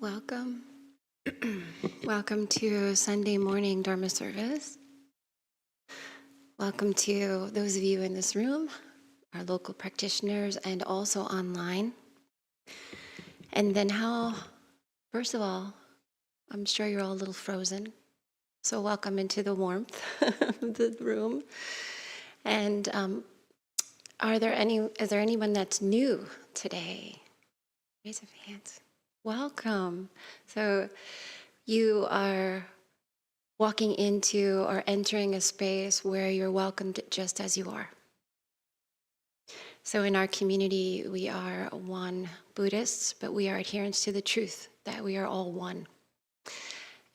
Welcome. Welcome to Sunday morning Dharma service. Welcome to those of you in this room, our local practitioners, and also online. And then first of all, I'm sure you're all a little frozen. So welcome into the warmth of the room. And is there anyone that's new today? Raise your hands. Welcome. So you are walking into or entering a space where you're welcomed just as you are. So in our community, we are one Buddhists, but we are adherents to the truth that we are all one.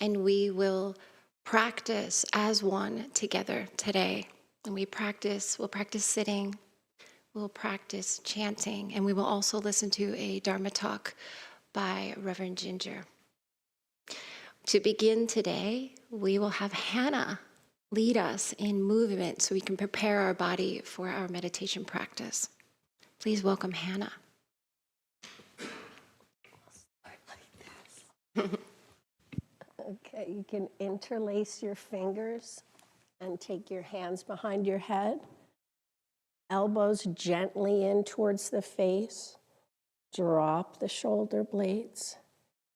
And we will practice as one together today. And we'll practice sitting, we'll practice chanting, and we will also listen to a Dharma talk by Reverend Ginger. To begin today, we will have Hannah lead us in movement so we can prepare our body for our meditation practice. Please welcome Hannah. Okay, you can interlace your fingers and take your hands behind your head. Elbows gently in towards the face. Drop the shoulder blades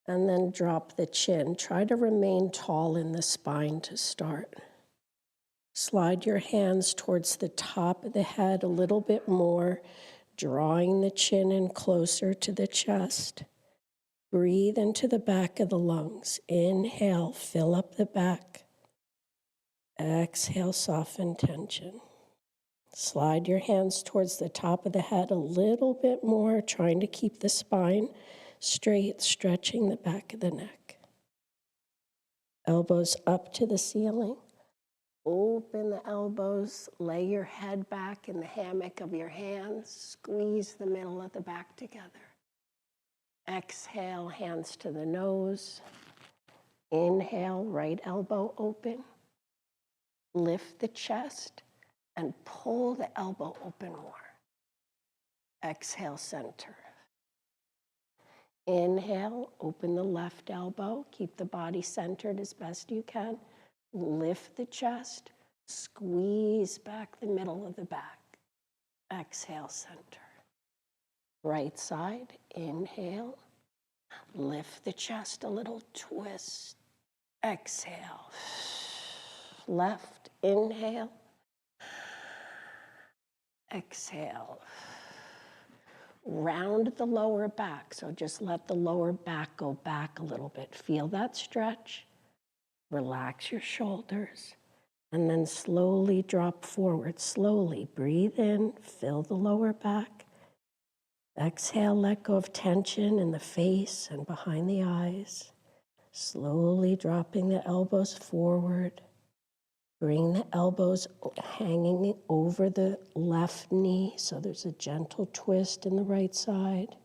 and then drop the chin. Try to remain tall in the spine to start. Slide your hands towards the top of the head a little bit more, drawing the chin in closer to the chest. Breathe into the back of the lungs. Inhale, fill up the back. Exhale, soften tension. Slide your hands towards the top of the head a little bit more, trying to keep the spine straight, stretching the back of the neck. Elbows up to the ceiling. Open the elbows, lay your head back in the hammock of your hands, squeeze the middle of the back together. Exhale, hands to the nose. Inhale, right elbow open. Lift the chest and pull the elbow open more. Exhale, center. Inhale, open the left elbow. Keep the body centered as best you can. Lift the chest. Squeeze back the middle of the back. Exhale, center. Right side, inhale. Lift the chest a little, twist. Exhale. Left, inhale. Exhale. Round the lower back, so just let the lower back go back a little bit. Feel that stretch. Relax your shoulders. And then slowly drop forward. Slowly breathe in, fill the lower back. Exhale, let go of tension in the face and behind the eyes. Slowly dropping the elbows forward. Bring the elbows hanging over the left knee so there's a gentle twist in the right side.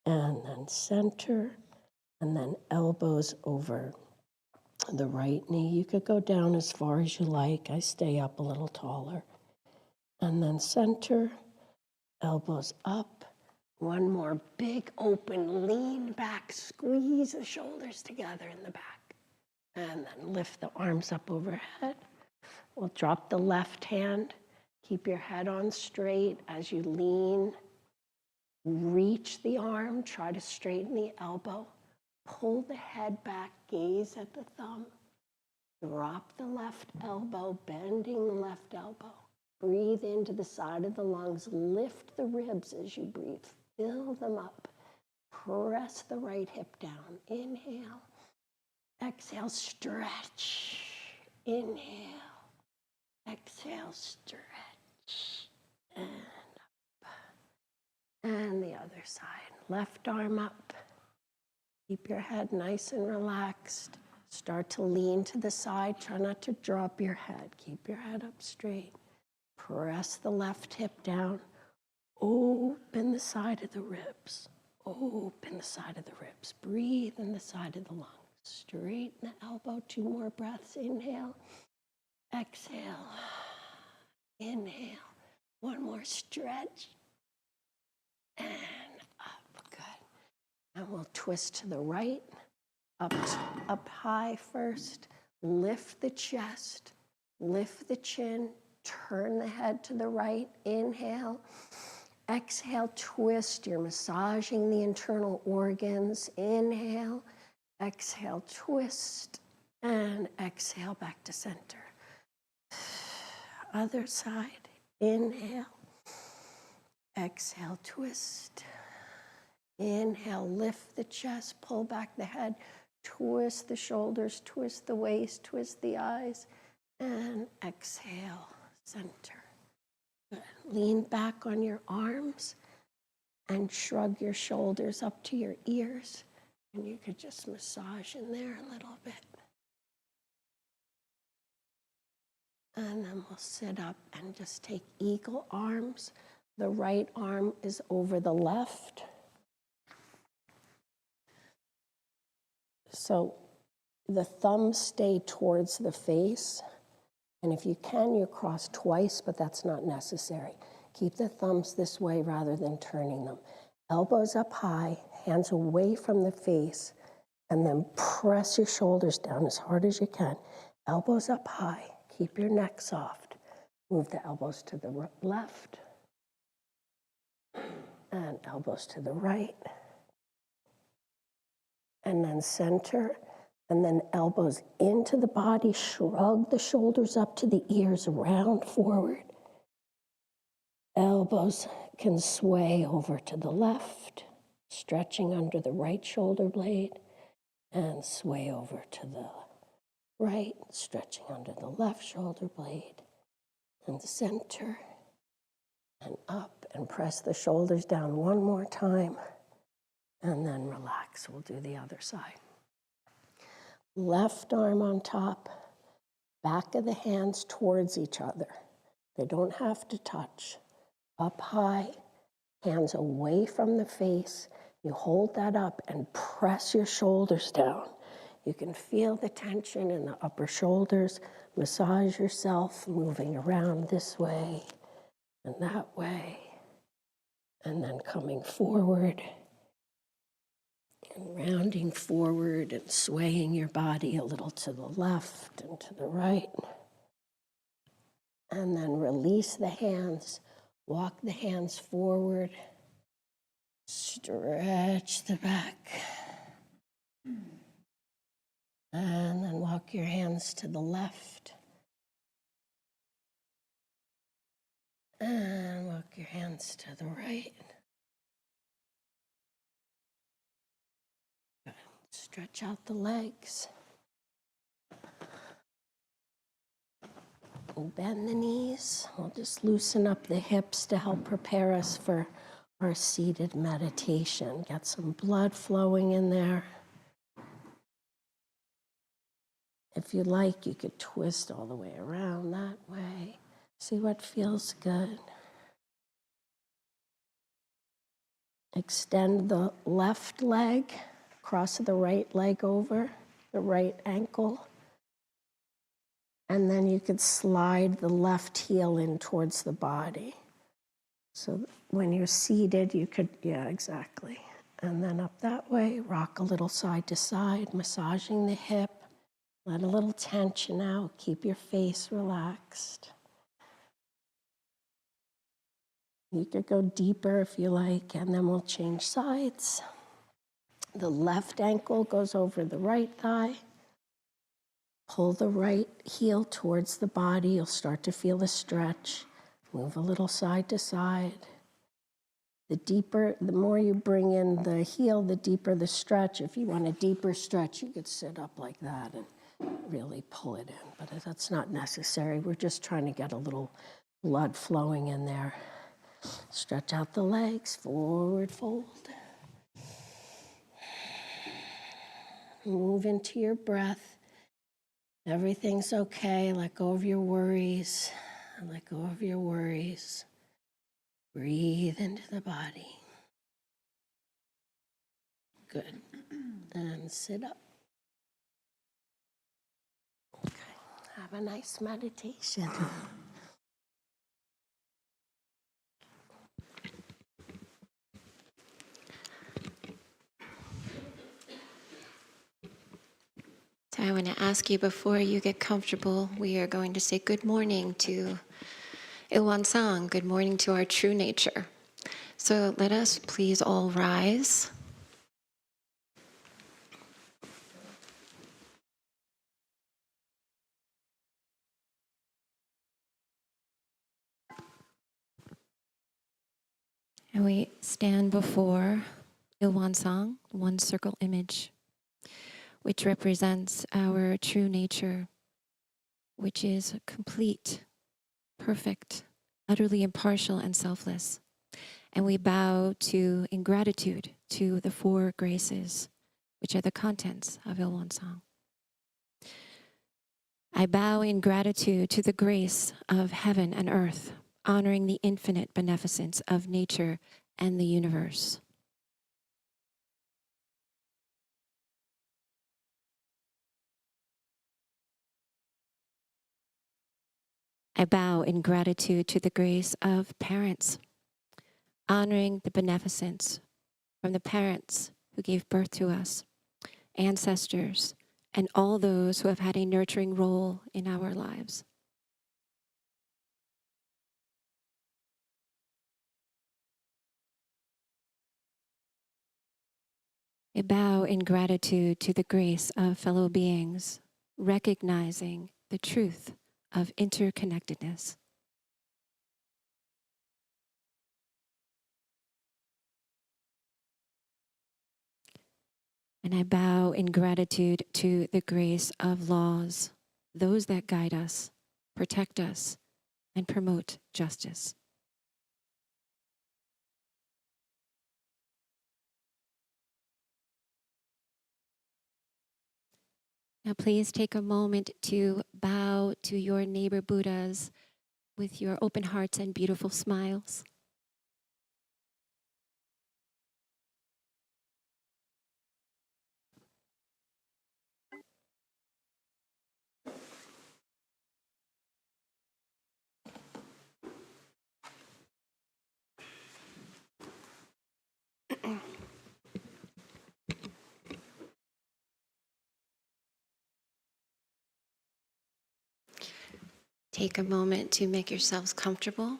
And then center, and then elbows over the right knee. You could go down as far as you like. I stay up a little taller. And then center, elbows up. One more big open, lean back, squeeze the shoulders together in the back. And then lift the arms up overhead. We'll drop the left hand. Keep your head on straight as you lean. Reach the arm, try to straighten the elbow. Pull the head back, gaze at the thumb. Drop the left elbow, bending the left elbow. Breathe into the side of the lungs. Lift the ribs as you breathe. Fill them up. Press the right hip down. Inhale. Exhale, stretch. Inhale. Exhale, stretch. And up. And the other side. Left arm up. Keep your head nice and relaxed. Start to lean to the side. Try not to drop your head. Keep your head up straight. Press the left hip down. Open the side of the ribs. Open the side of the ribs. Breathe in the side of the lungs. Straighten the elbow. 2 more breaths. Inhale. Exhale. Inhale. 1 more stretch. And up. Good. And we'll twist to the right. Up high first. Lift the chest. Lift the chin. Turn the head to the right. Inhale. Exhale, twist. You're massaging the internal organs. Inhale. Exhale, twist. And exhale back to center. Other side. Inhale. Exhale, twist. Inhale, lift the chest, pull back the head. Twist the shoulders, twist the waist, twist the eyes, and exhale, center. Good. Lean back on your arms and shrug your shoulders up to your ears. And you could just massage in there a little bit. And then we'll sit up and just take eagle arms. The right arm is over the left. So the thumbs stay towards the face. And if you can, you cross twice, but that's not necessary. Keep the thumbs this way rather than turning them. Elbows up high, hands away from the face, and then press your shoulders down as hard as you can. Elbows up high. Keep your neck soft. Move the elbows to the left and elbows to the right. And then center, and then elbows into the body. Shrug the shoulders up to the ears, round forward. Elbows can sway over to the left, stretching under the right shoulder blade, and sway over to the right, stretching under the left shoulder blade, and center, and up, and press the shoulders down one more time, and then relax. We'll do the other side. Left arm on top, back of the hands towards each other. They don't have to touch. Up high, hands away from the face. You hold that up and press your shoulders down. You can feel the tension in the upper shoulders. Massage yourself, moving around this way and that way. And then coming forward and rounding forward and swaying your body a little to the left and to the right. And then release the hands. Walk the hands forward. Stretch the back. And then walk your hands to the left. And walk your hands to the right. Good. Stretch out the legs. And bend the knees. We'll just loosen up the hips to help prepare us for our seated meditation. Get some blood flowing in there. If you like, you could twist all the way around that way. See what feels good. Extend the left leg, cross the right leg over, the right ankle. And then you could slide the left heel in towards the body. So when you're seated, you could, yeah, exactly. And then up that way, rock a little side to side, massaging the hip. Let a little tension out. Keep your face relaxed. You could go deeper if you like, and then we'll change sides. The left ankle goes over the right thigh. Pull the right heel towards the body. You'll start to feel a stretch. Move a little side to side. The more you bring in the heel, the deeper the stretch. If you want a deeper stretch, you could sit up like that and really pull it in. But that's not necessary. We're just trying to get a little blood flowing in there. Stretch out the legs, forward fold. Move into your breath. Everything's okay. Let go of your worries. Let go of your worries. Breathe into the body. Good. And sit up. Okay. Have a nice meditation. So I want to ask you, before you get comfortable, we are going to say good morning to Ilwansang, good morning to our true nature. So let us please all rise. And we stand before Ilwansang, one circle image. which represents our true nature, which is complete, perfect, utterly impartial and selfless. And we bow to, in gratitude, to the four graces, which are the contents of Ilwonsong. I bow in gratitude to the grace of heaven and earth, honoring the infinite beneficence of nature and the universe. I bow in gratitude to the grace of parents, honoring the beneficence from the parents who gave birth to us, ancestors, and all those who have had a nurturing role in our lives. I bow in gratitude to the grace of fellow beings, recognizing the truth of interconnectedness. And I bow in gratitude to the grace of laws, those that guide us, protect us, and promote justice. Now, please take a moment to bow to your neighbor Buddhas with your open hearts and beautiful smiles. Take a moment to make yourselves comfortable.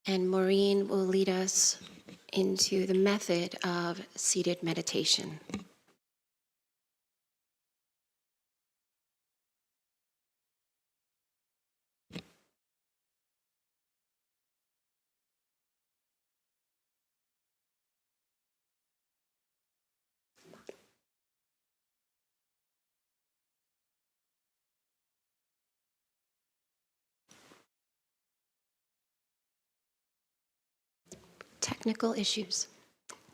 And Maureen will lead us into the method of seated meditation. Technical issues.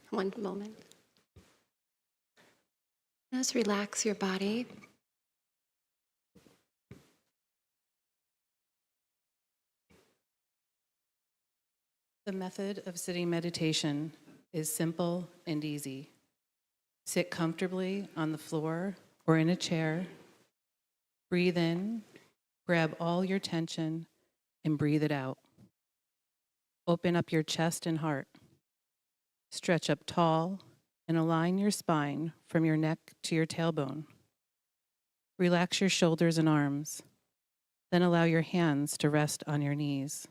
One moment. Just relax your body. The method of sitting meditation is simple and easy. Sit comfortably on the floor or in a chair. Breathe in, grab all your tension, and breathe it out. Open up your chest and heart. Stretch up tall and align your spine from your neck to your tailbone. Relax your shoulders and arms. Then allow your hands to rest on your knees.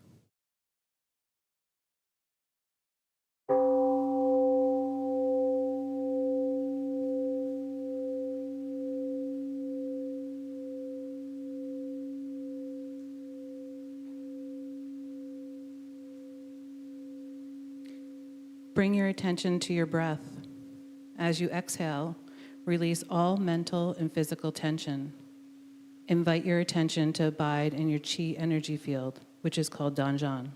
Bring your attention to your breath. As you exhale, release all mental and physical tension. Invite your attention to abide in your chi energy field, which is called Danjan.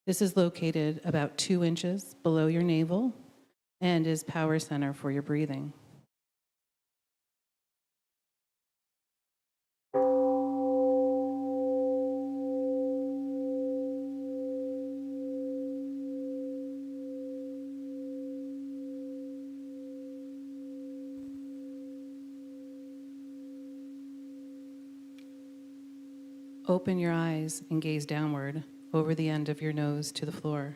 This is located about 2 inches below your navel and is power center for your breathing. Open your eyes and gaze downward over the end of your nose to the floor.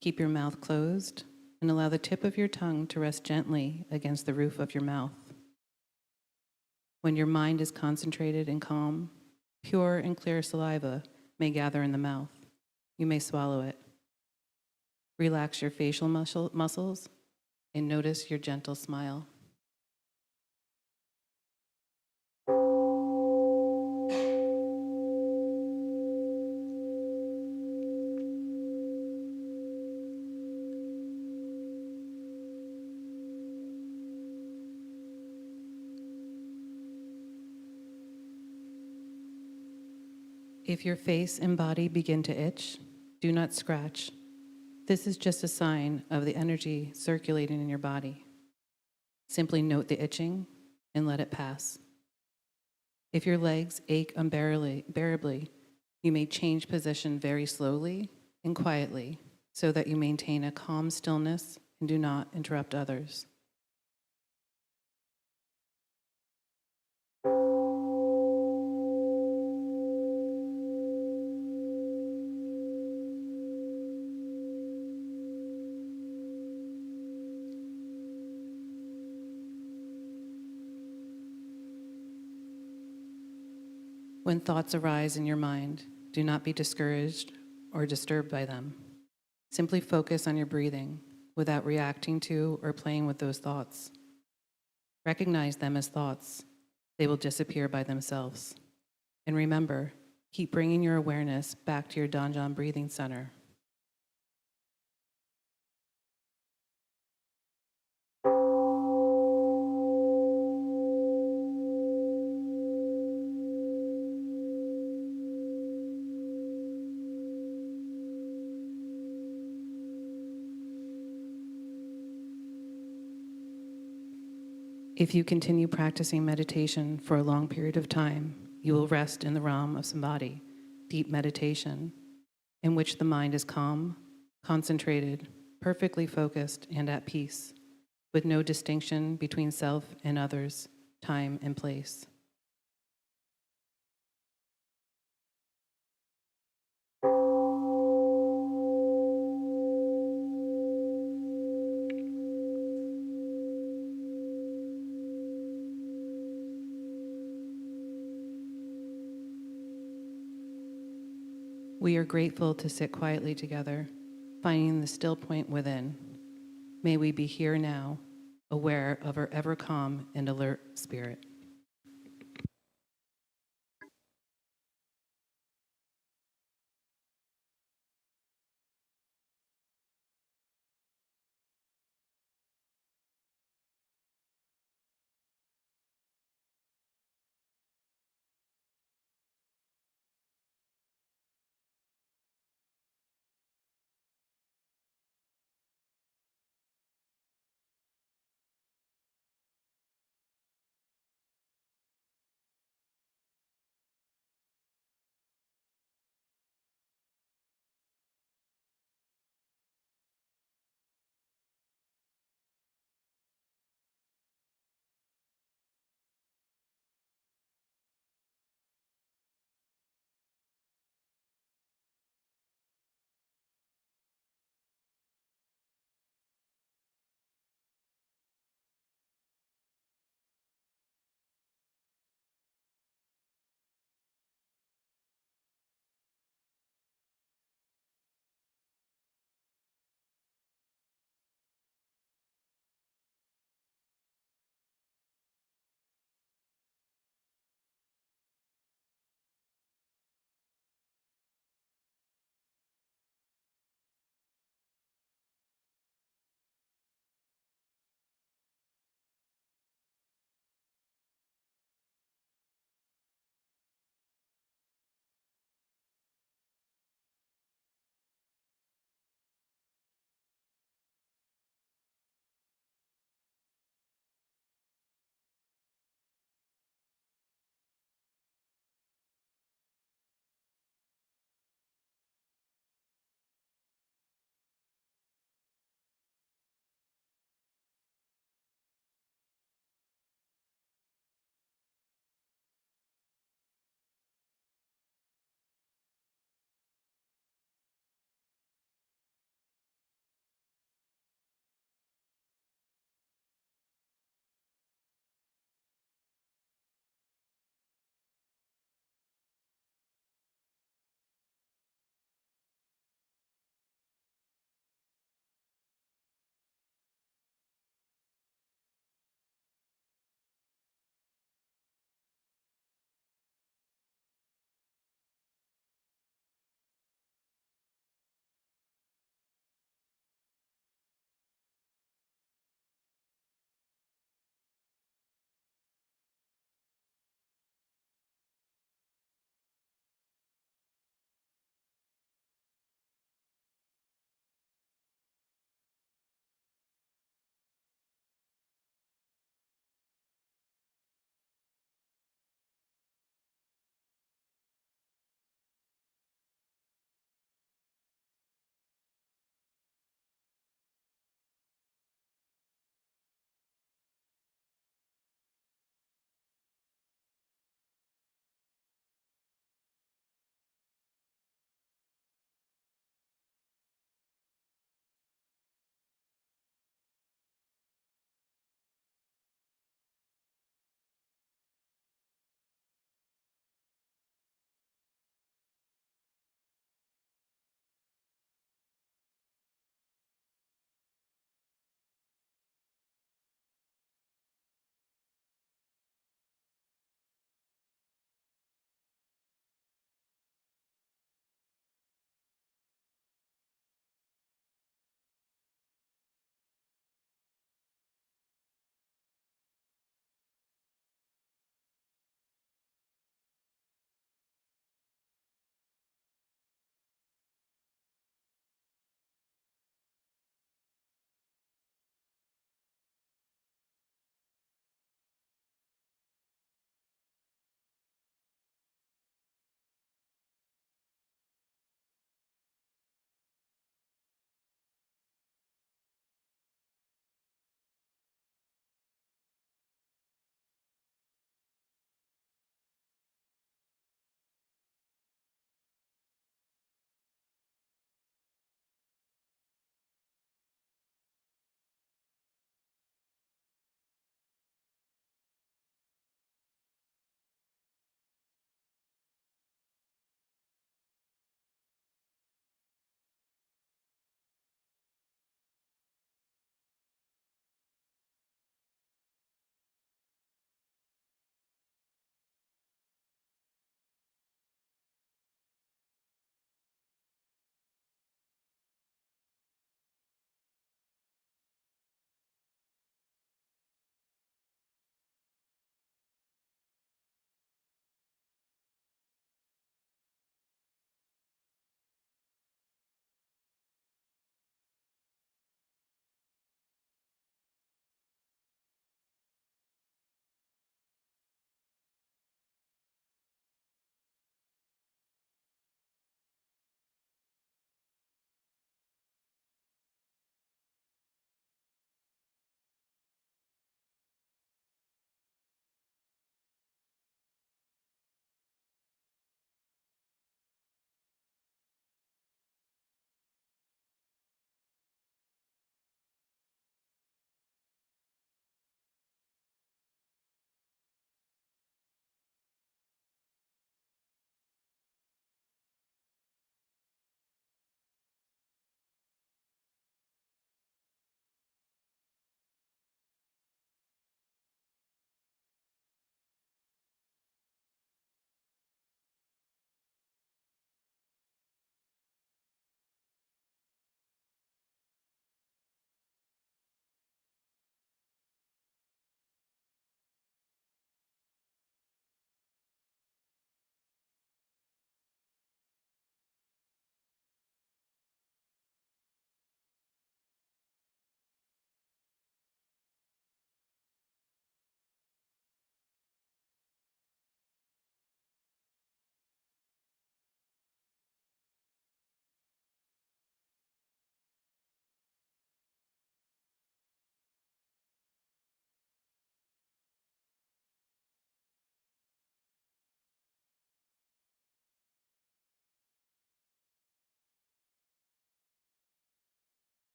Keep your mouth closed and allow the tip of your tongue to rest gently against the roof of your mouth. When your mind is concentrated and calm, pure and clear saliva may gather in the mouth. You may swallow it. Relax your facial muscles and notice your gentle smile. If your face and body begin to itch, do not scratch. This is just a sign of the energy circulating in your body. Simply note the itching and let it pass. If your legs ache unbearably, you may change position very slowly and quietly so that you maintain a calm stillness and do not interrupt others. When thoughts arise in your mind, do not be discouraged or disturbed by them. Simply focus on your breathing without reacting to or playing with those thoughts. Recognize them as thoughts. They will disappear by themselves. And remember, keep bringing your awareness back to your Danjan breathing center. If you continue practicing meditation for a long period of time, you will rest in the realm of samadhi, deep meditation, in which the mind is calm, concentrated, perfectly focused, and at peace, with no distinction between self and others, time and place. We are grateful to sit quietly together, finding the still point within. May we be here now, aware of our ever calm and alert spirit.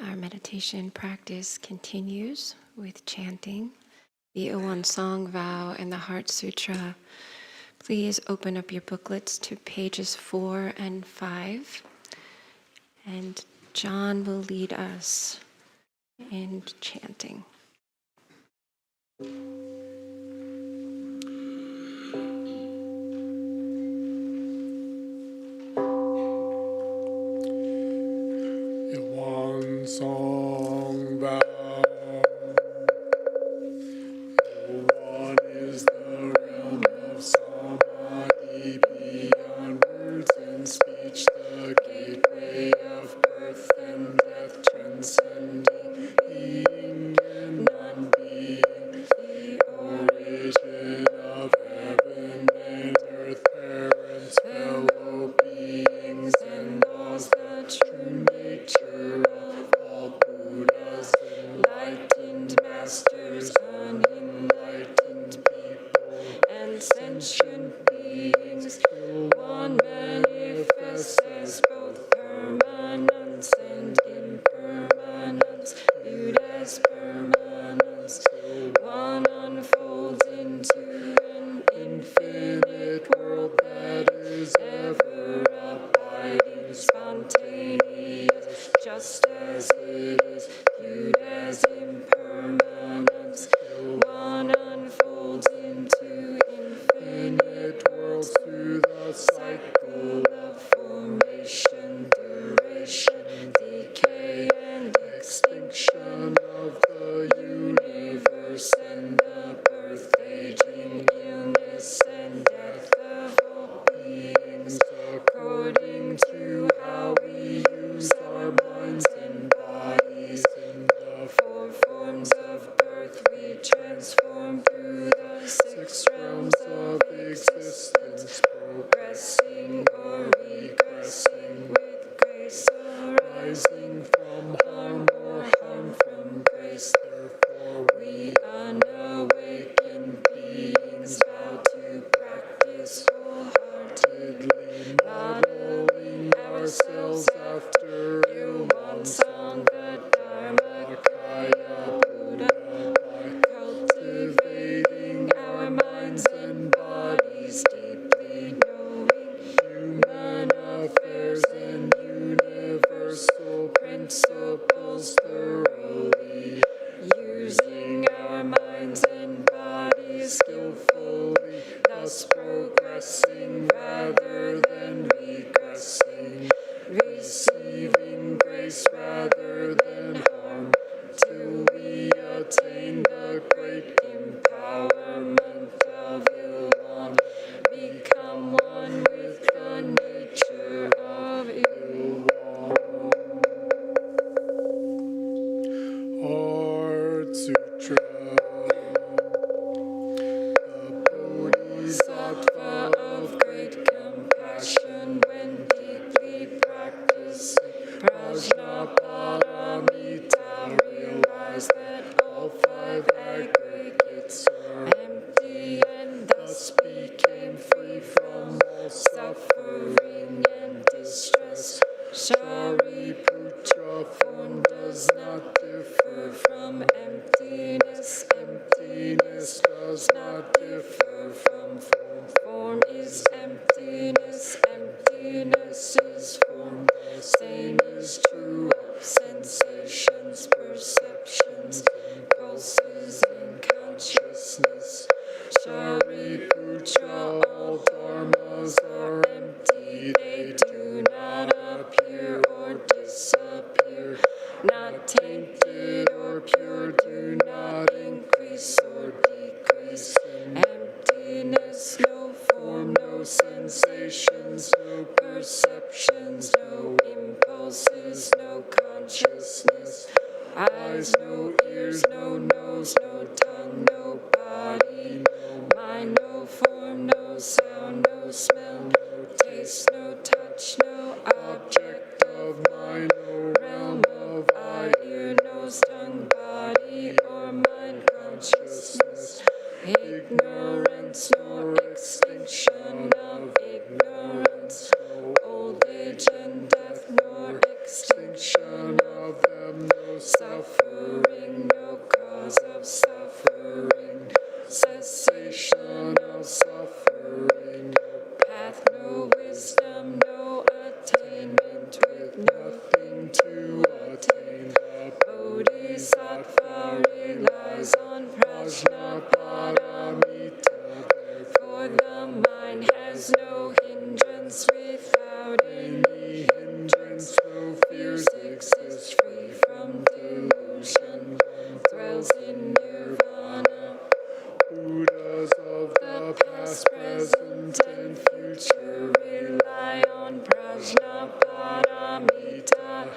Our meditation practice continues with chanting the Owan Song Vow and the Heart Sutra. Please open up your booklets to pages 4 and 5, and John will lead us in chanting. One song vow. One is the realm of samadhi beyond words and speech, the gateway of birth and death, transcending being and non-being, the origin of heaven and earth, parents, fellow beings, and laws, the true nature of all Buddhas, enlightened masters, unenlightened people, and sentient beings. One manifests as both permanence and impermanence, viewed as permanence. One unfolds into an infinite world that is ever abiding, spontaneous, just as it is, viewed as impermanence. One unfolds into infinite worlds through the cycle of formation, duration, decay, and extinction of the universe, and the birth, aging, illness, and death of all beings, according to how we use our minds and bodies. In the four forms of birth, we transform through the 6 realms of existence, progressing or regressing with grace, arising from harm or harm from grace. Therefore, we unawakened beings vow to practice wholeheartedly, modeling ourselves after Ilwan Sangha Dharma Buddha, by cultivating our minds and bodies, deeply knowing human affairs and universal principles thoroughly, using our minds and bodies skillfully, thus progressing rather than regressing, receiving grace rather than harm, till we attain the great empowerment of Ilwan, become one with the nature of Ilwan. Heart Sutra. The Bodhisattva of great compassion, when deeply practicing Prajnaparamita, realized that all 5 aggregates are empty, and thus became free from all suffering and distress. Shariputra, form does not differ from emptiness. Emptiness does not differ from form. Form is emptiness. Emptiness is form. The same is true of sensations, perceptions, impulses, and consciousness. Shariputra, all dharmas are empty. They do not appear or disappear. Not tainted or pure, do not increase or decrease. Emptiness, no form, no sensations, no perceptions, no impulses, no consciousness. Eyes, no ears, no nose, no tongue, no body, no mind, no form, no sound, no smell, no taste, no touch, no object of mind, no realm of eye, ear, nose, tongue, body, or mind consciousness. Ignorance, nor extinction of ignorance, no old age and death, nor extinction of them, fears exist, free from delusion, dwells in nirvana. Buddhas of the past, present, and future rely on Prajnaparamita,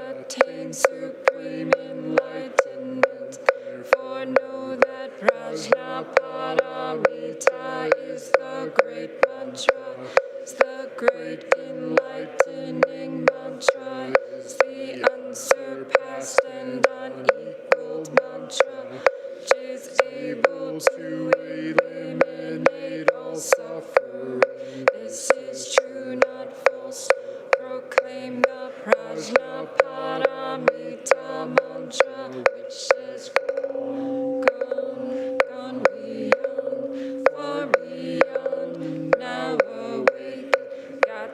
attain supreme enlightenment. Therefore know that Prajnaparamita is the great mantra, is the great enlightening mantra, is the unsurpassed and unequaled mantra, which is able to eliminate all suffering. This is true, not false. Proclaim the Prajnaparamita mantra, which says, gone, gone beyond, far beyond, now awake.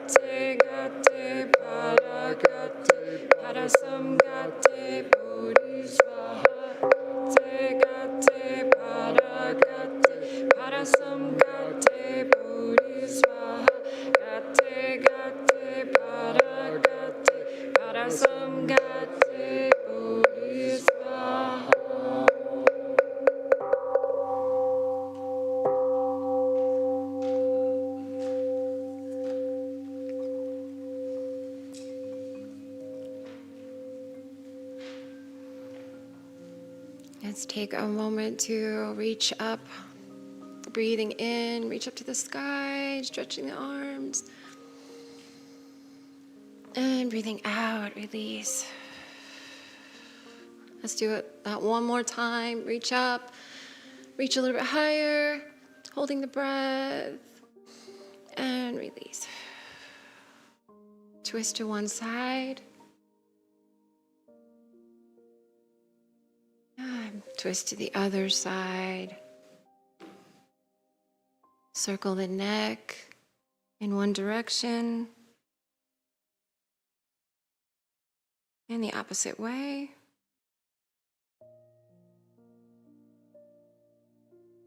Gate, gate, para, gate, para samgate, bodhisvaha. Gate, gate, para, gate, para samgate, bodhisvaha. Gate, gate, para, gate, para samgate, bodhisvaha. Let's take a moment to reach up, breathing in, reach up to the sky, stretching the arms. And breathing out, release. Let's do it that one more time. Reach up, reach a little bit higher, holding the breath, and release. Twist to one side. Twist to the other side. Circle the neck in one direction. In the opposite way.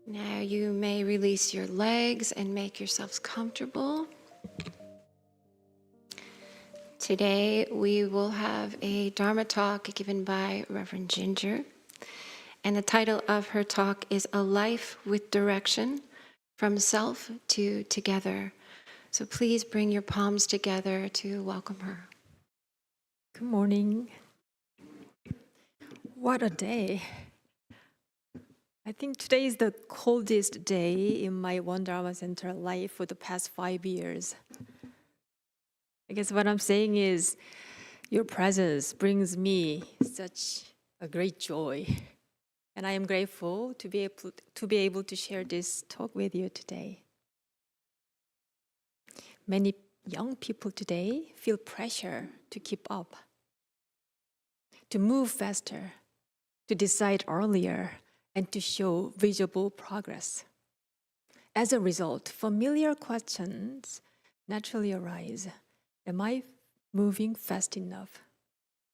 Now you may release your legs and make yourselves comfortable. Today we will have a Dharma talk given by Reverend Ginger. And the title of her talk is A Life with Direction, From Self to Together. So please bring your palms together to welcome her. Good morning. What a day. I think today is the coldest day in my One Dharma Center life for the past 5 years. I guess what I'm saying is your presence brings me such a great joy. And I am grateful to be able to share this talk with you today. Many young people today feel pressure to keep up, to move faster, to decide earlier, and to show visible progress. As a result, familiar questions naturally arise. Am I moving fast enough?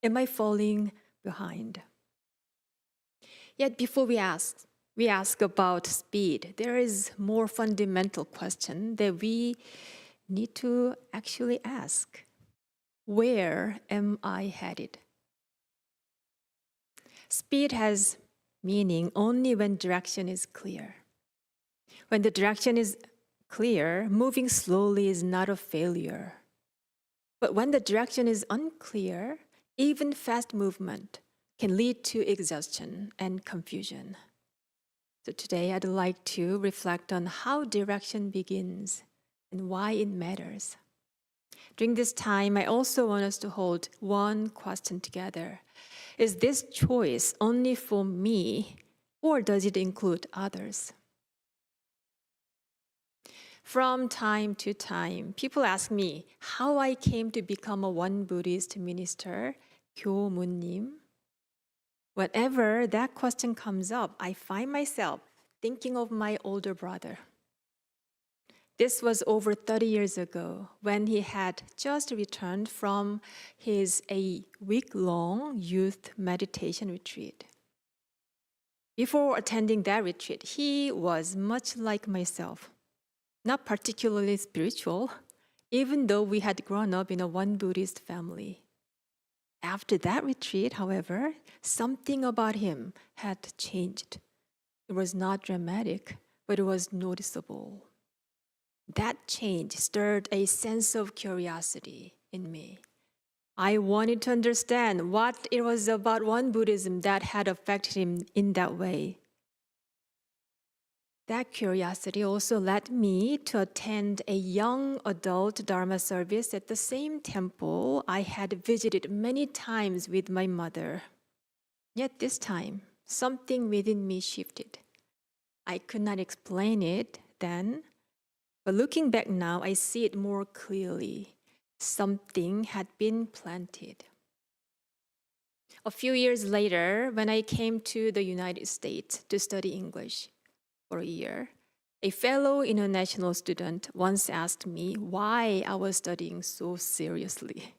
Am I falling behind? Yet before we ask about speed, there is more fundamental question that we need to actually ask. Where am I headed? Speed has meaning only when direction is clear. When the direction is clear, moving slowly is not a failure. But when the direction is unclear, even fast movement can lead to exhaustion and confusion. So today I'd like to reflect on how direction begins and why it matters. During this time, I also want us to hold one question together. Is this choice only for me, or does it include others? From time to time, people ask me how I came to become a One Buddhist minister, 교무님. Whenever that question comes up, I find myself thinking of my older brother. This was over 30 years ago when he had just returned from a week-long youth meditation retreat. Before attending that retreat, he was much like myself, not particularly spiritual, even though we had grown up in a One Buddhist family. After that retreat, however, something about him had changed. It was not dramatic, but it was noticeable. That change stirred a sense of curiosity in me. I wanted to understand what it was about Won Buddhism that had affected him in that way. That curiosity also led me to attend a young adult Dharma service at the same temple I had visited many times with my mother. Yet this time, something within me shifted. I could not explain it then, but looking back now, I see it more clearly. Something had been planted. A few years later, when I came to the United States to study English for a year, a fellow international student once asked me why I was studying so seriously.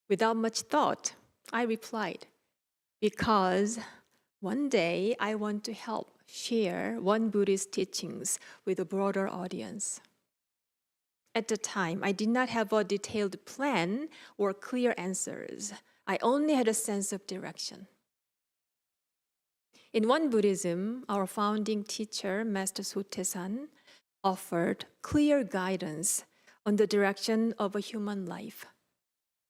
Without much thought, I replied, because one day I want to help share Won Buddhist teachings with a broader audience. At the time, I did not have a detailed plan or clear answers. I only had a sense of direction. In Won Buddhism, our founding teacher, Master Sotaesan, offered clear guidance on the direction of a human life.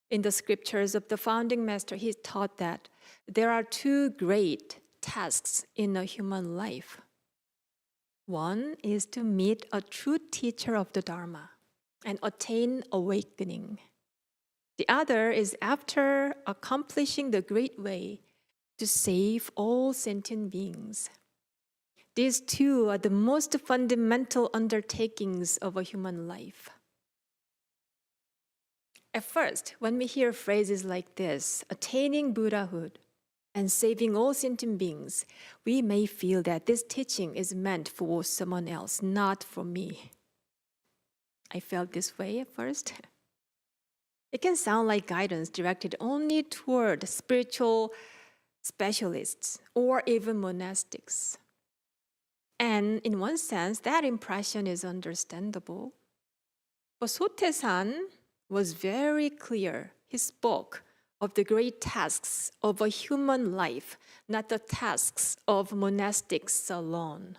In the scriptures of the founding master, he taught that there are two great tasks in a human life. One is to meet a true teacher of the Dharma and attain awakening. The other is, after accomplishing the great way, to save all sentient beings. These two are the most fundamental undertakings of a human life. At first, when we hear phrases like this, attaining Buddhahood and saving all sentient beings, we may feel that this teaching is meant for someone else, not for me. I felt this way at first. It can sound like guidance directed only toward spiritual specialists or even monastics. And in one sense, that impression is understandable. But Sotaesan was very clear. He spoke of the great tasks of a human life, not the tasks of monastics alone.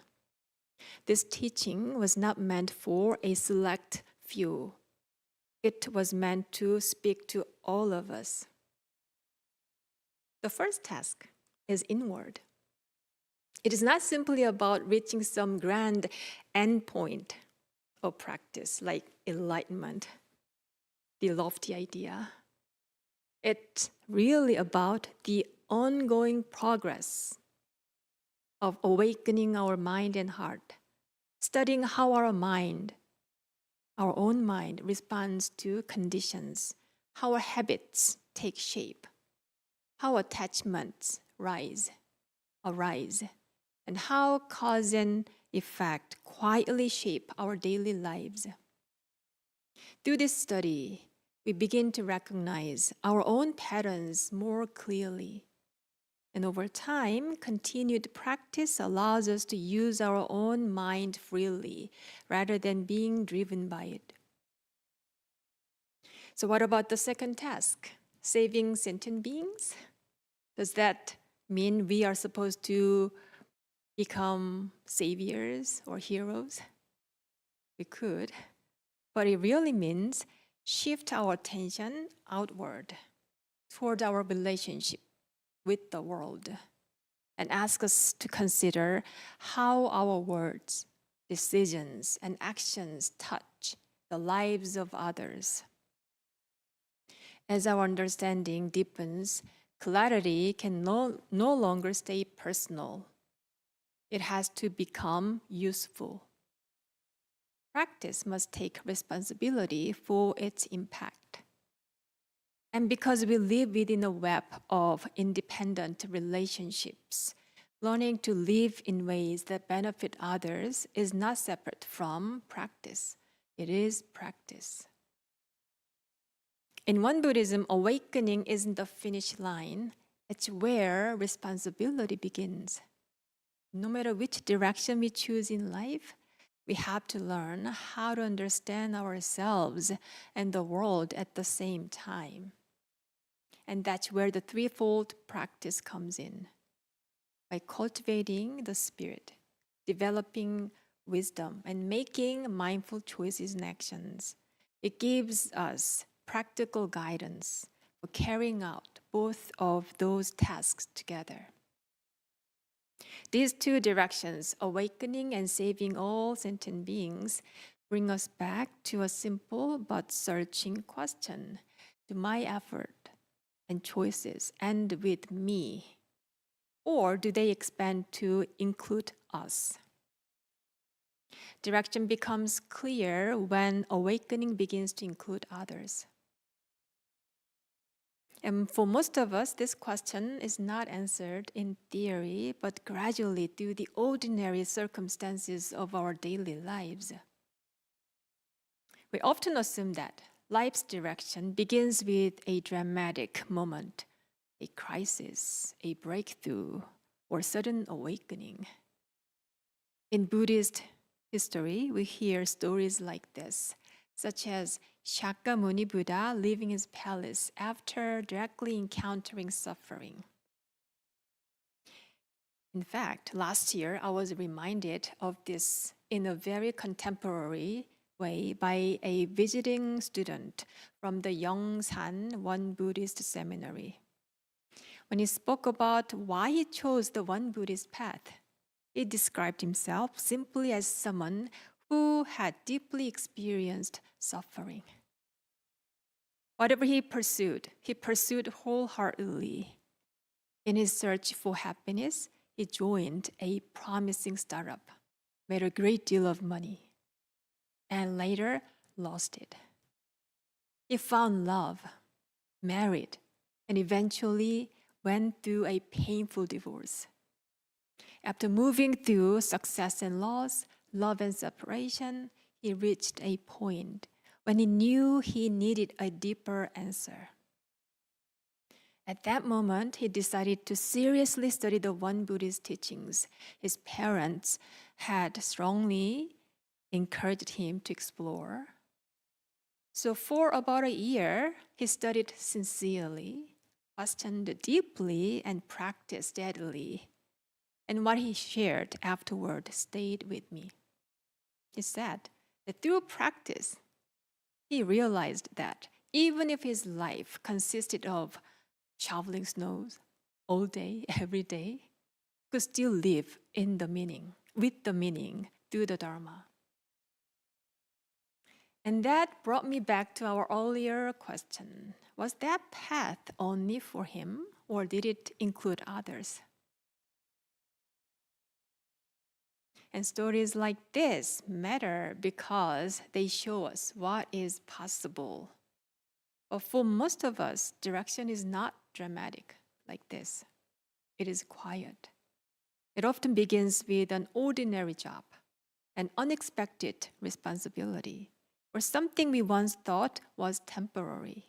This teaching was not meant for a select few. It was meant to speak to all of us. The first task is inward. It is not simply about reaching some grand endpoint of practice like enlightenment, the lofty idea. It's really about the ongoing progress of awakening our mind and heart, studying how our own mind responds to conditions, how our habits take shape, how attachments arise, and how cause and effect quietly shape our daily lives. Through this study, we begin to recognize our own patterns more clearly. And over time, continued practice allows us to use our own mind freely rather than being driven by it. So what about the second task? Saving sentient beings? Does that mean we are supposed to become saviors or heroes? We could, but it really means shift our attention outward toward our relationship with the world and ask us to consider how our words, decisions, and actions touch the lives of others. As our understanding deepens, clarity can no longer stay personal. It has to become useful. Practice must take responsibility for its impact. And because we live within a web of independent relationships, learning to live in ways that benefit others is not separate from practice. It is practice. In Won Buddhism, awakening isn't the finish line. It's where responsibility begins. No matter which direction we choose in life, we have to learn how to understand ourselves and the world at the same time. And that's where the threefold practice comes in. By cultivating the spirit, developing wisdom, and making mindful choices and actions, it gives us practical guidance for carrying out both of those tasks together. These two directions, awakening and saving all sentient beings, bring us back to a simple but searching question. Do my effort and choices end with me? Or do they expand to include us? Direction becomes clear when awakening begins to include others. And for most of us, this question is not answered in theory, but gradually through the ordinary circumstances of our daily lives. We often assume that life's direction begins with a dramatic moment, a crisis, a breakthrough, or sudden awakening. In Buddhist history, we hear stories like this, such as Shakyamuni Buddha leaving his palace after directly encountering suffering. In fact, last year I was reminded of this in a very contemporary way by a visiting student from the Yongsan One Buddhist Seminary. When he spoke about why he chose the One Buddhist path, he described himself simply as someone who had deeply experienced suffering. Whatever he pursued wholeheartedly. In his search for happiness, he joined a promising startup, made a great deal of money, and later lost it. He found love, married, and eventually went through a painful divorce. After moving through success and loss, love and separation, he reached a point when he knew he needed a deeper answer. At that moment, he decided to seriously study the One Buddhist teachings. His parents had strongly encouraged him to explore. So for about a year, he studied sincerely, questioned deeply, and practiced steadily. And what he shared afterward stayed with me. He said that through practice, he realized that even if his life consisted of shoveling snows all day, every day, he could still live in the meaning, with the meaning, through the Dharma. And that brought me back to our earlier question. Was that path only for him, or did it include others? And stories like this matter because they show us what is possible. But for most of us, direction is not dramatic like this. It is quiet. It often begins with an ordinary job, an unexpected responsibility, or something we once thought was temporary.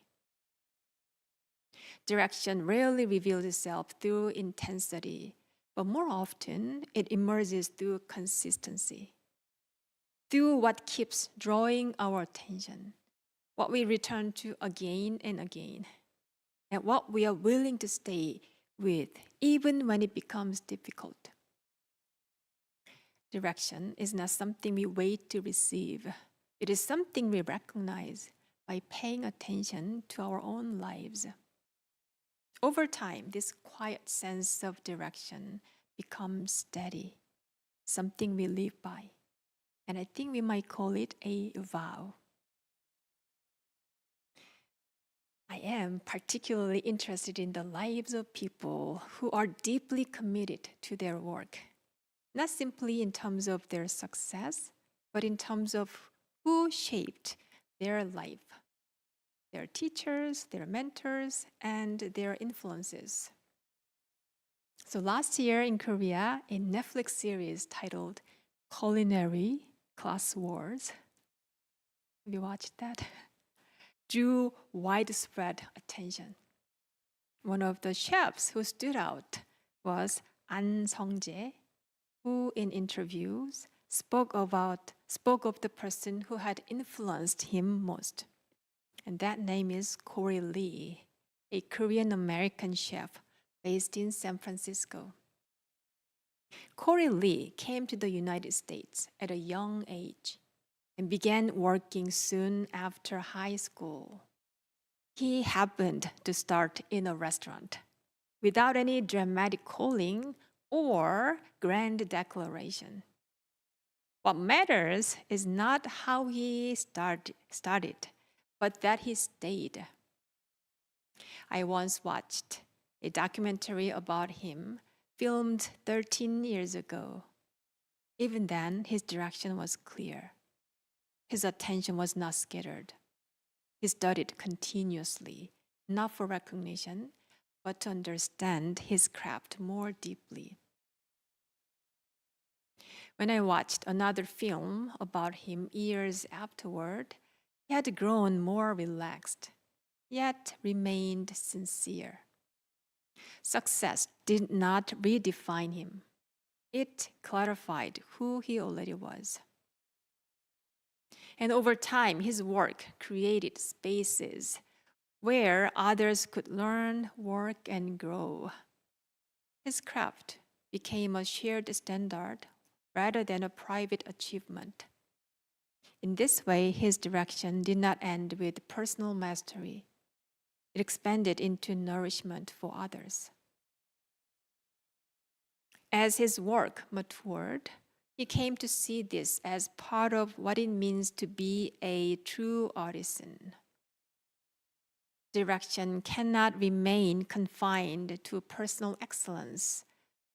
Direction rarely reveals itself through intensity, but more often it emerges through consistency, through what keeps drawing our attention, what we return to again and again, and what we are willing to stay with even when it becomes difficult. Direction is not something we wait to receive. It is something we recognize by paying attention to our own lives. Over time, this quiet sense of direction becomes steady, something we live by. And I think we might call it a vow. I am particularly interested in the lives of people who are deeply committed to their work, not simply in terms of their success, but in terms of who shaped their life, their teachers, their mentors, and their influences. So last year in Korea, a Netflix series titled Culinary Class Wars, have you watched that? Drew widespread attention. One of the chefs who stood out was An Sung-jae, who in interviews spoke of the person who had influenced him most. And that name is Corey Lee. a Korean American chef based in San Francisco. Corey Lee came to the United States at a young age and began working soon after high school. He happened to start in a restaurant without any dramatic calling or grand declaration. What matters is not how he started, but that he stayed. I once watched a documentary about him filmed 13 years ago. Even then, his direction was clear. His attention was not scattered. He studied continuously, not for recognition, but to understand his craft more deeply. When I watched another film about him years afterward, he had grown more relaxed, yet remained sincere. Success did not redefine him. It clarified who he already was. And over time, his work created spaces where others could learn, work, and grow. His craft became a shared standard rather than a private achievement. In this way, his direction did not end with personal mastery. It expanded into nourishment for others. As his work matured, he came to see this as part of what it means to be a true artisan. Direction cannot remain confined to personal excellence.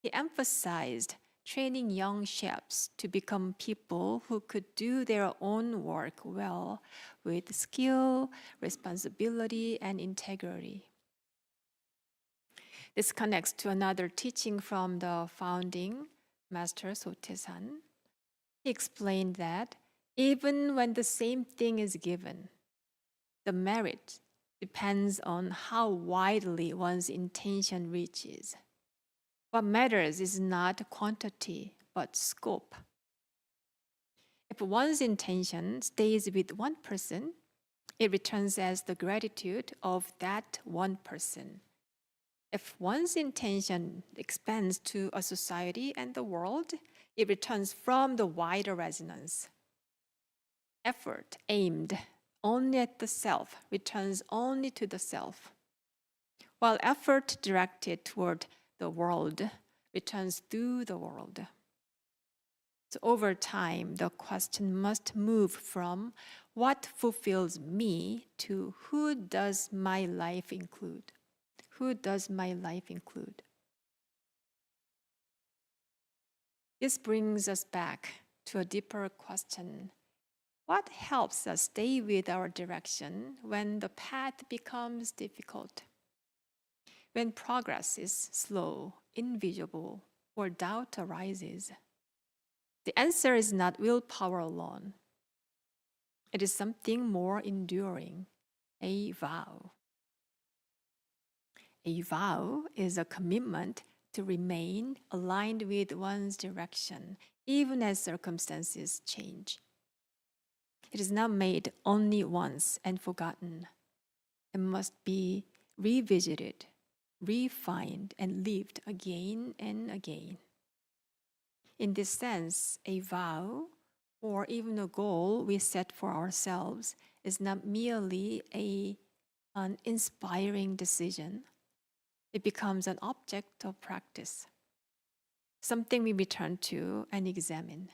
He emphasized training young chefs to become people who could do their own work well with skill, responsibility, and integrity. This connects to another teaching from the founding Master Sotaesan. He explained that even when the same thing is given, the merit depends on how widely one's intention reaches. What matters is not quantity, but scope. If one's intention stays with one person, it returns as the gratitude of that one person. If one's intention expands to a society and the world, it returns from the wider resonance. Effort aimed only at the self returns only to the self, while effort directed toward the world returns through the world. So over time, the question must move from what fulfills me to who does my life include? Who does my life include? This brings us back to a deeper question. What helps us stay with our direction when the path becomes difficult? When progress is slow, invisible, or doubt arises? The answer is not willpower alone. It is something more enduring, a vow. A vow is a commitment to remain aligned with one's direction, even as circumstances change. It is not made only once and forgotten. It must be revisited, refined, and lived again and again. In this sense, a vow, or even a goal we set for ourselves, is not merely an inspiring decision. It becomes an object of practice, something we return to and examine.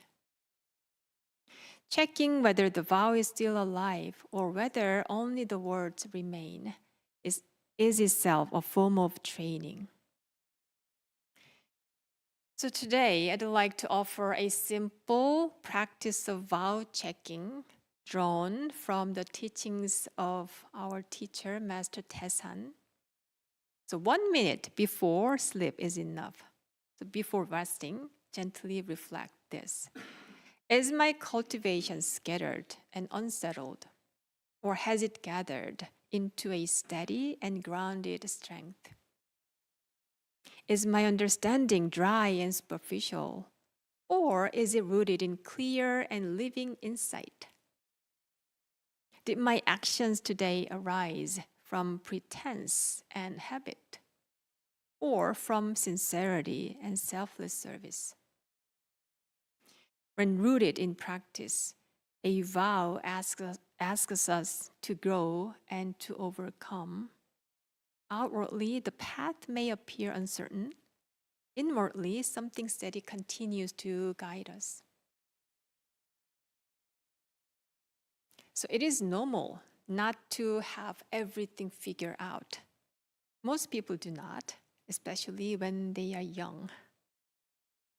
Checking whether the vow is still alive or whether only the words remain is itself a form of training. So today, I'd like to offer a simple practice of vow checking drawn from the teachings of our teacher, Master Taesan. So 1 minute before sleep is enough. So before resting, gently reflect this. Is my cultivation scattered and unsettled, or has it gathered into a steady and grounded strength? Is my understanding dry and superficial, or is it rooted in clear and living insight? Did my actions today arise from pretense and habit, or from sincerity and selfless service. When rooted in practice, a vow asks us to grow and to overcome. Outwardly, the path may appear uncertain. Inwardly, something steady continues to guide us. So it is normal not to have everything figured out. Most people do not, especially when they are young.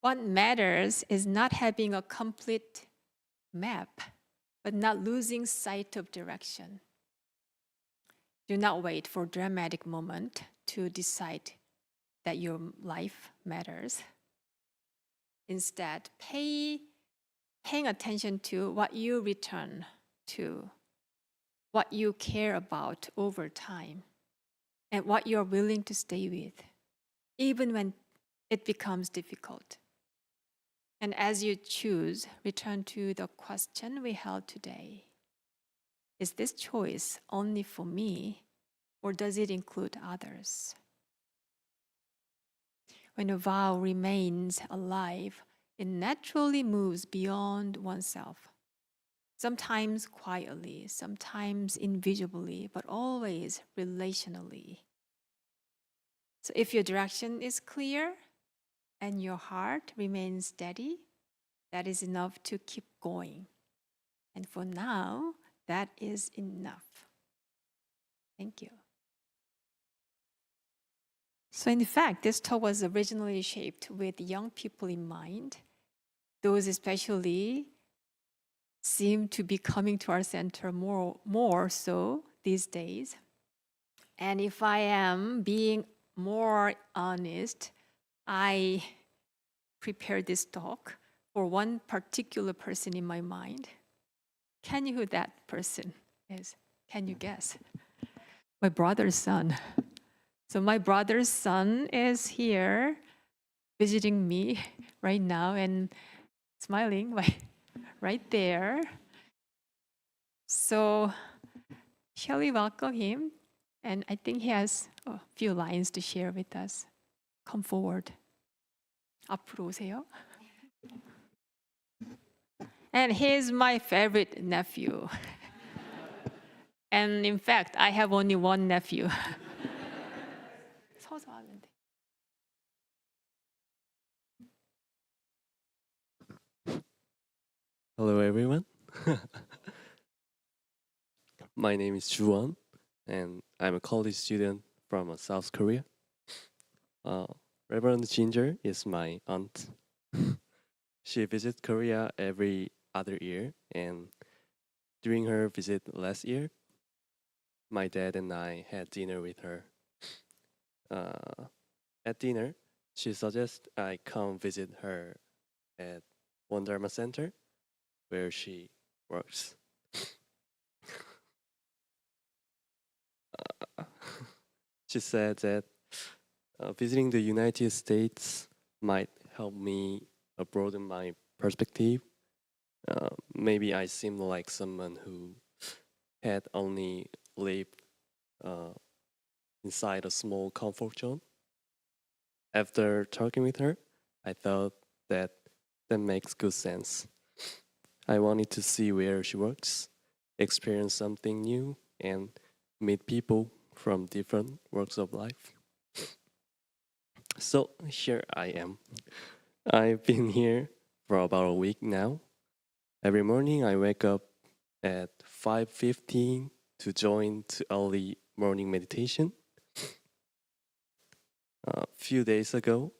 What matters is not having a complete map, but not losing sight of direction. Do not wait for a dramatic moment to decide that your life matters. Instead, paying attention to what you return to, what you care about over time, and what you're willing to stay with, even when it becomes difficult. And as you choose, return to the question we held today. Is this choice only for me, or does it include others? When a vow remains alive, it naturally moves beyond oneself. Sometimes quietly, sometimes invisibly, but always relationally. So if your direction is clear and your heart remains steady, that is enough to keep going. And for now, that is enough. Thank you. So in fact, this talk was originally shaped with young people in mind. Those especially seem to be coming to our center more so these days. And if I am being more honest, I prepared this talk for one particular person in my mind. Can you who that person is? Can you guess? My brother's son. So my brother's son is here visiting me right now and smiling right there. So shall we welcome him? And I think he has a few lines to share with us. Come forward. 앞으로 오세요. And he's my favorite nephew. And in fact, I have only one nephew. 서서 하면 돼. Hello, everyone. My name is Juwon, and I'm a college student from South Korea. Reverend Ginger is my aunt. She visits Korea every other year, and during her visit last year, my dad and I had dinner with her. At dinner, she suggests I come visit her at one Dharma Center, where she works. She said that visiting the United States might help me broaden my perspective. Maybe I seemed like someone who had only lived inside a small comfort zone. After talking with her, I thought that makes good sense. I wanted to see where she works, experience something new, and meet people from different walks of life. So here I am. I've been here for about a week now. Every morning I wake up at 5:15 to join to early morning meditation. A few days ago,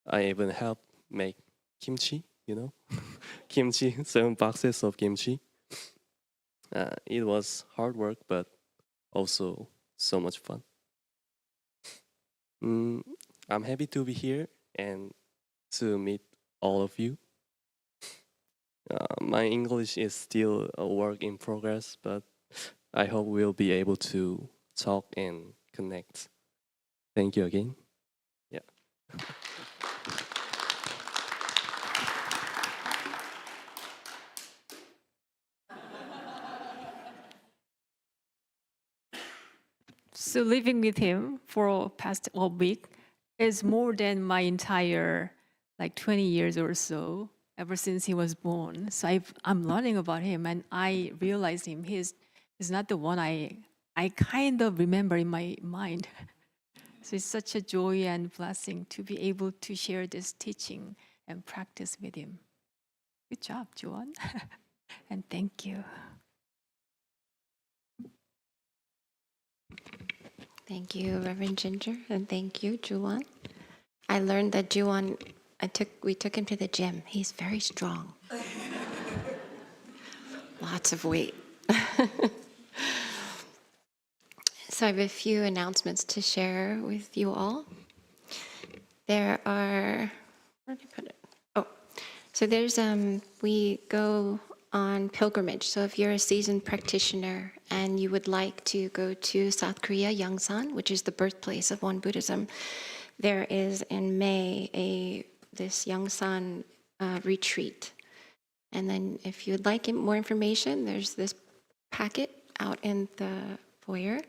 I even helped make kimchi, kimchi, 7 boxes of kimchi. It was hard work, but also so much fun. I'm happy to be here and to meet all of you. My English is still a work in progress, but I hope we'll be able to talk and connect. Thank you again. Yeah. So living with him for past a week is more than my entire 20 years or so, ever since he was born. So I'm learning about him, and I realized him. He's not the one I kind of remember in my mind. So it's such a joy and blessing to be able to share this teaching and practice with him. Good job, Joan. And thank you. Thank you, Reverend Ginger, and thank you, Juwon. I learned that Juwon, we took him to the gym. He's very strong. Lots of weight. So I have a few announcements to share with you all. There are, where did I put it? Oh, so there's, we go on pilgrimage. So if you're a seasoned practitioner and you would like to go to South Korea, Yongsan, which is the birthplace of Won Buddhism, there is in May this Yongsan retreat. And then if you'd like more information, there's this packet out in the foyer.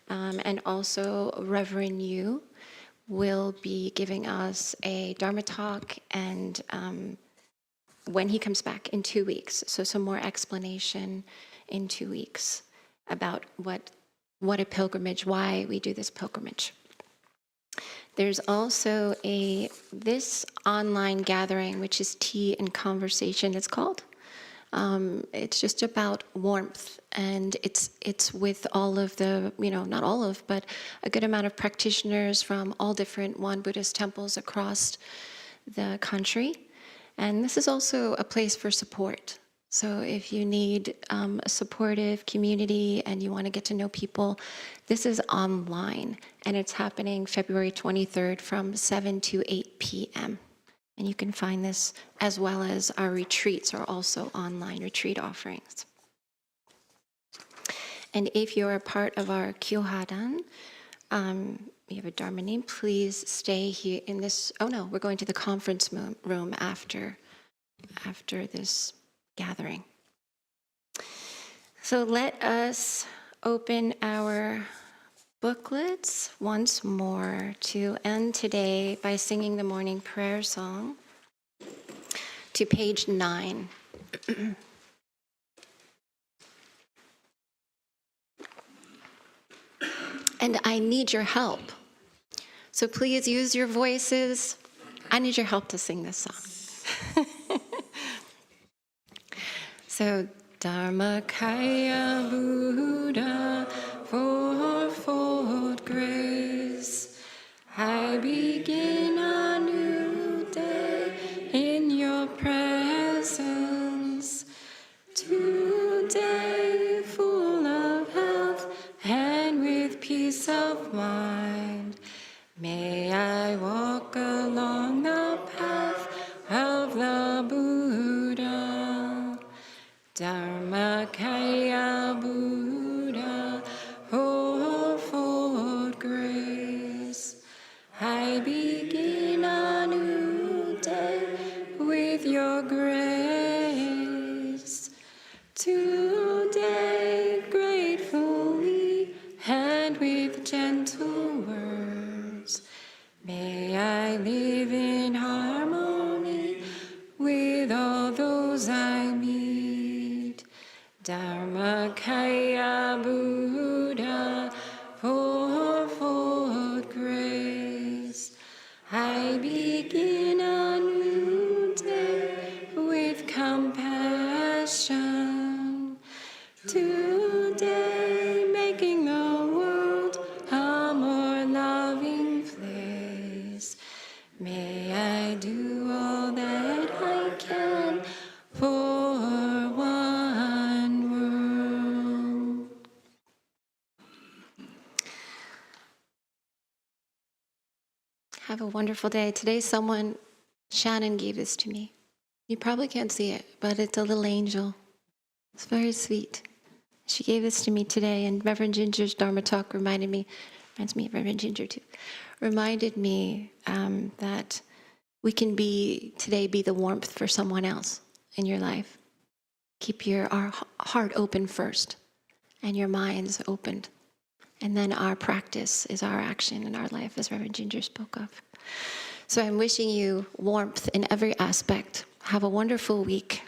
And also Reverend Yu will be giving us a Dharma talk and when he comes back in 2 weeks. So some more explanation in 2 weeks about what a pilgrimage, why we do this pilgrimage. There's also this online gathering, which is Tea and Conversation, it's called. It's just about warmth, and it's with all of the, not all of, but a good amount of practitioners from all different Won Buddhist temples across the country. And this is also a place for support. So if you need a supportive community and you want to get to know people, this is online, and it's happening February 23rd from 7 to 8 p.m. And you can find this, as well as our retreats are also online retreat offerings. And if you're a part of our Kyohadan, we have a Dharma name, please stay here in this, we're going to the conference room after this gathering. So let us open our booklets once more to end today by singing the morning prayer song to page 9. And I need your help. So please use your voices. I need your help to sing this song. So, Dharmakaya Buddha, fourfold grace, I begin a new day in your presence. Today, full of health and with peace of mind, may I walk along the path of the Buddha. Dharmakaya Buddha, fourfold grace, I begin a new day with your grace. Today, gratefully and with gentle words, may I live in harmony with all those I meet. Dharmakaya Buddha, fourfold grace, I begin a new day with compassion. Today, making the world a more loving place. May I do all that I can for one world. Have a wonderful day. Today, Shannon gave this to me. You probably can't see it, but it's a little angel. It's very sweet. She gave this to me today, and Reverend Ginger's Dharma talk reminds me of Reverend Ginger too, reminded me that we can be the warmth for someone else in your life. Keep our heart open first, and your minds opened, And then our practice is our action in our life, as Reverend Ginger spoke of. So I'm wishing you warmth in every aspect. Have a wonderful week.